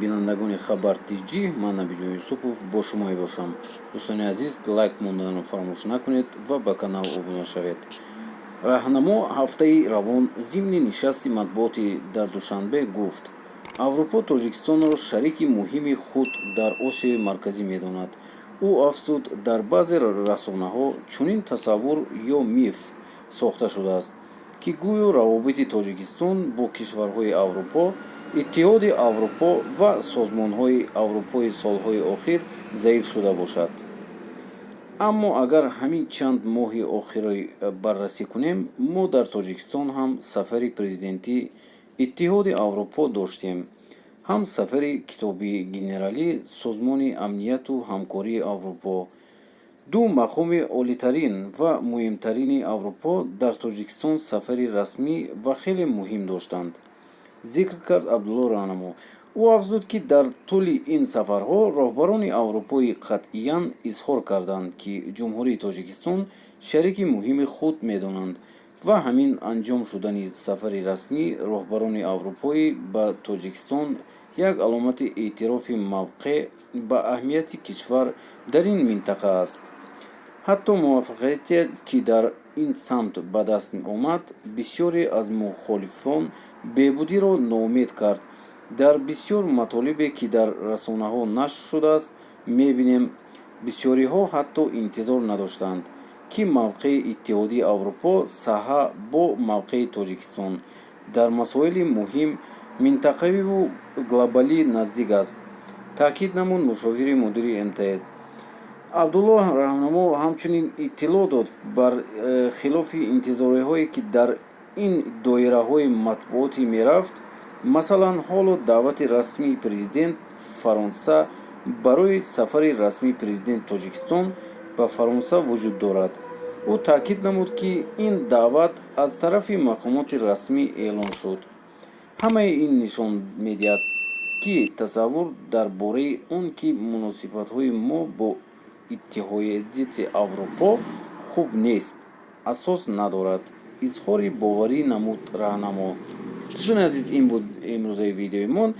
бинандагони Хабар ТГ, ман Набиҷон Юсупов бо шумо мебошам. Дӯстони азиз, лайк монданро фаромӯш накунед ва ба канал обуна шавед. Раҳнамо ҳафтаи равон зимни нишасти матбуоти дар Душанбе гуфт: Аврупо Тоҷикистонро шарики муҳими худ дар Осиёи Марказӣ медонад. Ӯ афзуд, дар баъзе расонаҳо чунин тасаввур ё миф сохта шудааст, ки гӯё равобити Тоҷикистон бо кишварҳои Аврупо, Иттиҳоди Аврупо ва созмонҳои Аврупои солҳои охир заиф шуда бошад. Аммо агар ҳамин чанд моҳи охирро баррасӣ кунем, мо дар Тоҷикистон ҳам сафари президентии Иттиҳоди Аврупо доштем, ҳам сафари китобии генералии Созмони амнияту ҳамкории Аврупо. Ду мақоми олитарин ва муҳимтарини Аврупо дар Тоҷикистон сафари расмӣ ва хеле муҳим доштанд, зикр кард Абдулло Раҳнамо. ӯ афзуд, ки дар тӯли ин сафарҳо роҳбарони Аврупои қатъиян изҳор карданд, ки ҷумҳурии Тоҷикистон шарики муҳими худ медонанд ва ҳамин анҷом шудани сафари расмии роҳбарони Аврупоӣ ба Тоҷикистон як аломати эътирофи мавқеъ ба аҳамияти кишвар дар ин минтақа аст. ҳатто муваффақияте, ки дар ин самт ба даст омад, бисёре аз мухолифон беҳбудиро ноумед кард. Дар бисёр матолибе, ки дар расонаҳо нашр шудааст, мебинем бисёриҳо ҳатто интизор надоштанд, ки мавқеи Иттиҳодии Аврупо саҳҳа бо мавқеи Тоҷикистон дар масоили муҳим, минтақавиву глобалӣ наздик аст, таъкид намуд мушовири мудири МТС. Абдулло Раҳнамо ҳамчунин иттилоъ дод, бар хилофи интизориҳое, ки дар ин доираҳои матбуотӣ мерафт, масалан, ҳоло даъвати расмии президент Фаронса барои сафари расмии президенти Тоҷикистон ба Фаронса вуҷуд дорад. ӯ таъкид намуд, ки ин даъват аз тарафи мақомоти расмӣ эълон шуд. Ҳамаи ин нишон медиҳад, ки тасаввур дар бораи он ки муносибатҳои мо бо Иттиҳодияти Аврупо хуб нест, асос надорад, изҳори боварӣ намуд Раҳнамо. Дӯстони азиз, ин буд имрӯзаи видеои мон.